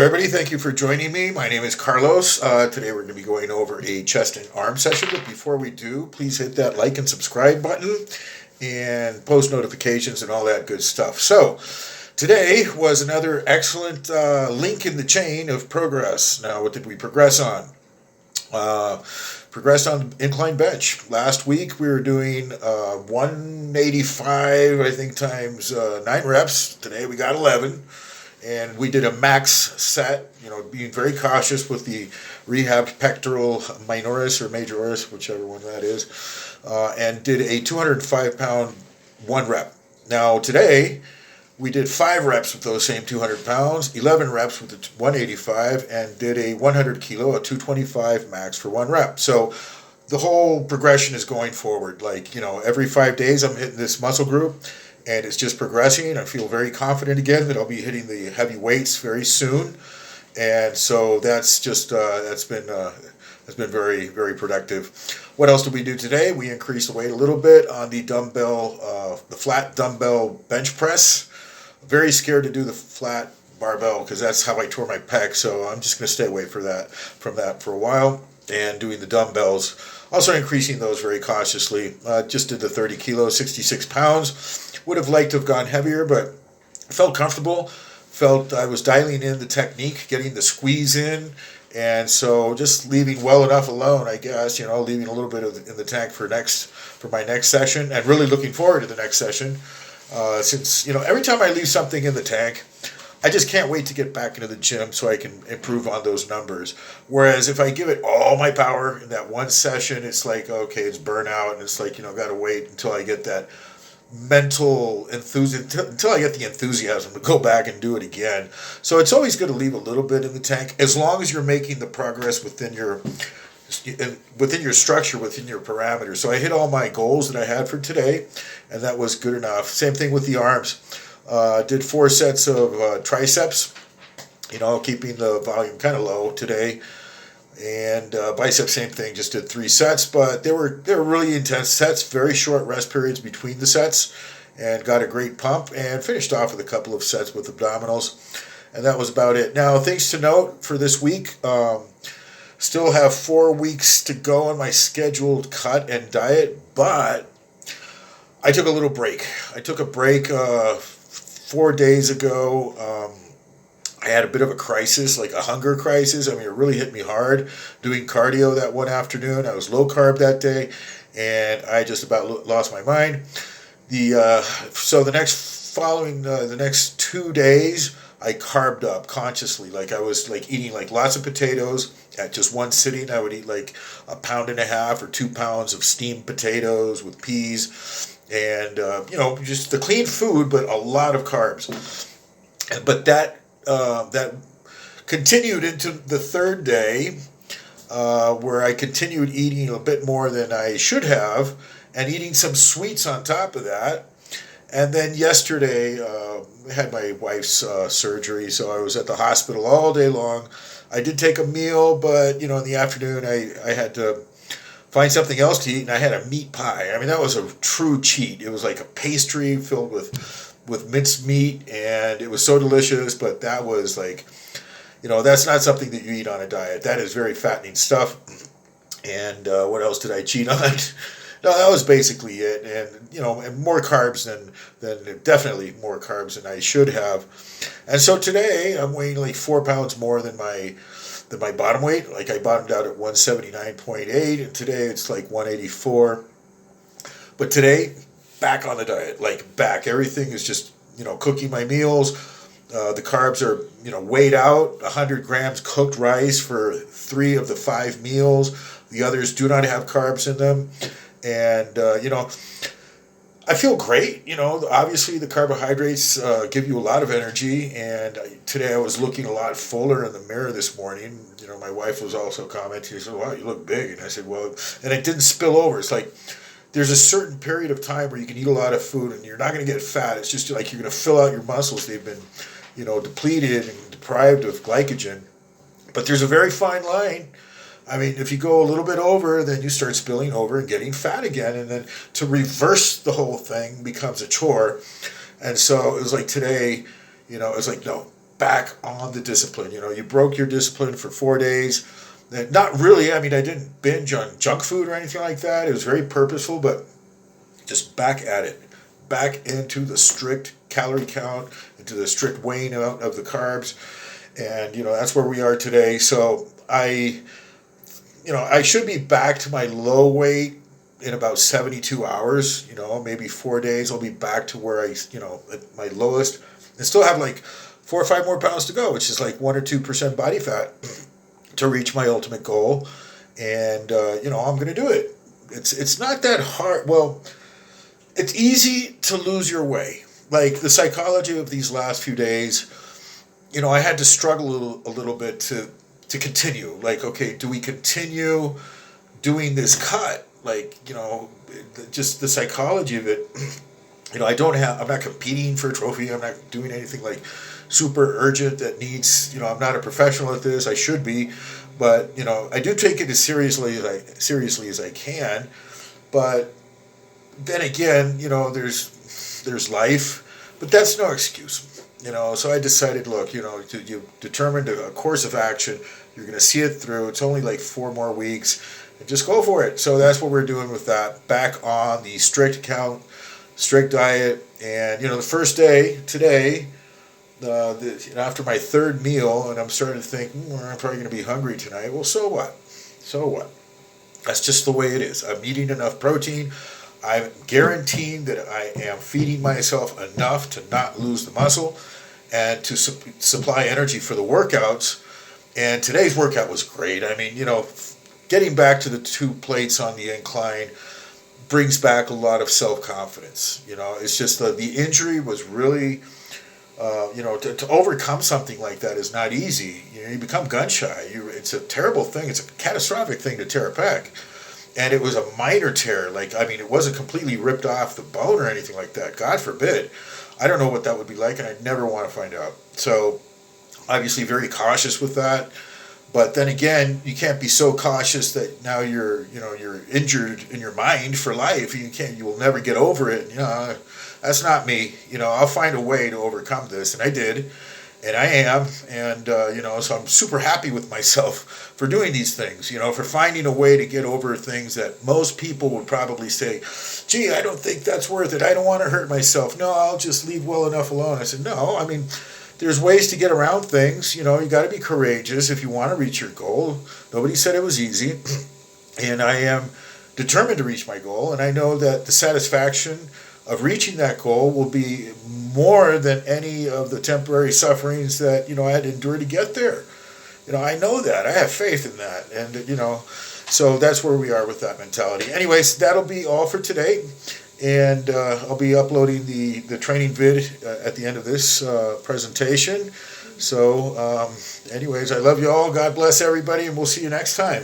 everybody. Thank you for joining me. My name is Carlos. Today we're going to be going over a chest and arm session. But before we do, please hit that like and subscribe button and post notifications and all that good stuff. So, today was another excellent link in the chain of progress. Now, what did we progress on? Progressed on incline bench. Last week we were doing 185, I think, times 9 reps. Today we got 11. And we did a max set, being very cautious with the rehabbed pectoral minoris or majoris, whichever one that is, and did a 205-pound 1 rep. Now today, we did 5 reps with those same 200 pounds, 11 reps with the 185, and did a 100 kilo, a 225 max for 1 rep. So the whole progression is going forward. Every 5 days I'm hitting this muscle group. And it's just progressing. I feel very confident again that I'll be hitting the heavy weights very soon, and so that's just that's been very, very productive. What else did we do today? We increased the weight a little bit on the dumbbell, the flat dumbbell bench press. Very scared to do the flat barbell because that's how I tore my pec. So I'm just going to stay away from that for a while. And doing the dumbbells, also increasing those very cautiously. Just did the 30 kilos, 66 pounds. Would have liked to have gone heavier, but felt comfortable. Felt I was dialing in the technique, getting the squeeze in, and so just leaving well enough alone, I guess. Leaving a little bit in the tank for my next session, and really looking forward to the next session. Since every time I leave something in the tank, I just can't wait to get back into the gym so I can improve on those numbers. Whereas if I give it all my power in that one session, it's like, okay, it's burnout, and it's like, got to wait until I get that mental enthusiasm, until I get the enthusiasm to go back and do it again. So it's always good to leave a little bit in the tank, as long as you're making the progress within your structure, within your parameters. So I hit all my goals that I had for today, and that was good enough. Same thing with the arms. Did 4 sets of triceps, keeping the volume kind of low today. And biceps, same thing, just did 3 sets, but they were really intense sets, very short rest periods between the sets, and got a great pump, and finished off with a couple of sets with abdominals, and that was about it. Now, things to note for this week, still have 4 weeks to go on my scheduled cut and diet, but I took a little break. I took a break 4 days ago. I had a bit of a crisis, like a hunger crisis. I mean, it really hit me hard doing cardio that one afternoon. I was low carb that day, and I just about lost my mind. So the next 2 days, I carved up consciously. Like I was eating lots of potatoes at just one sitting. I would eat 1.5 pounds or 2 pounds of steamed potatoes with peas, and just the clean food, but a lot of carbs. But that continued into the 3rd day, where I continued eating a bit more than I should have, and eating some sweets on top of that. And then yesterday, I had my wife's surgery, so I was at the hospital all day long. I did take a meal, but in the afternoon I had to find something else to eat, and I had a meat pie. I mean, that was a true cheat. It was like a pastry filled with minced meat, and it was so delicious, but that was that's not something that you eat on a diet. That is very fattening stuff. And what else did I cheat on? No, that was basically it. And and more carbs than definitely more carbs than I should have. And so today I'm weighing 4 pounds more than my bottom weight. I bottomed out at 179.8, and today it's 184. But today, back on the diet, back. Everything is just, cooking my meals. The carbs are, weighed out, 100 grams cooked rice for 3 of the 5 meals. The others do not have carbs in them. And, I feel great. Obviously the carbohydrates give you a lot of energy. And today I was looking a lot fuller in the mirror this morning. My wife was also commenting. She said, "Wow, you look big." And I said, "Well," and it didn't spill over. It's there's a certain period of time where you can eat a lot of food and you're not going to get fat. It's just you're going to fill out your muscles. They've been, depleted and deprived of glycogen. But there's a very fine line. I mean, if you go a little bit over, then you start spilling over and getting fat again. And then to reverse the whole thing becomes a chore. And so it was today, it was no, back on the discipline. You broke your discipline for 4 days. Not really. I mean, I didn't binge on junk food or anything like that. It was very purposeful, but just back at it. Back into the strict calorie count, into the strict weighing out of the carbs. And, that's where we are today. So I should be back to my low weight in about 72 hours, maybe 4 days. I'll be back to where at my lowest, and still have like 4 or 5 more pounds to go, which is like 1 or 2% body fat to reach my ultimate goal. And, I'm going to do it. It's not that hard. Well, it's easy to lose your way. Like the psychology of these last few days, I had to struggle a little bit to continue. Like, okay, do we continue doing this cut? Like, just the psychology of it. I'm not competing for a trophy. I'm not doing anything like super urgent that needs, I'm not a professional at this. I should be, but, I do take it as seriously as I can. But then again, there's life, but that's no excuse. So I decided, look, you determined a course of action. You're going to see it through. It's only like 4 more weeks, and just go for it. So that's what we're doing with that. Back on the strict count, strict diet, and the first day today, after my third meal, and I'm starting to think, I'm probably going to be hungry tonight. Well, so what? So what? That's just the way it is. I'm eating enough protein. I'm guaranteeing that I am feeding myself enough to not lose the muscle and to supply energy for the workouts. And today's workout was great. I mean, getting back to the 2 plates on the incline brings back a lot of self-confidence. It's just the injury was really, to overcome something like that is not easy. You become gun shy. It's a terrible thing. It's a catastrophic thing to tear a pec. And it was a minor tear. It wasn't completely ripped off the bone or anything like that. God forbid. I don't know what that would be like, and I'd never want to find out. So, obviously very cautious with that. But then again, you can't be so cautious that now you're injured in your mind for life. You will never get over it. That's not me. I'll find a way to overcome this, and I did. And I am, and, so I'm super happy with myself for doing these things, for finding a way to get over things that most people would probably say, gee, I don't think that's worth it. I don't want to hurt myself. No, I'll just leave well enough alone. I said, no, there's ways to get around things. You got to be courageous if you want to reach your goal. Nobody said it was easy, and I am determined to reach my goal, and I know that the satisfaction of reaching that goal will be more than any of the temporary sufferings that, I had to endure to get there. I know that. I have faith in that. And, so that's where we are with that mentality. Anyways, that'll be all for today. And I'll be uploading the training vid at the end of this presentation. So, anyways, I love you all. God bless everybody, and we'll see you next time.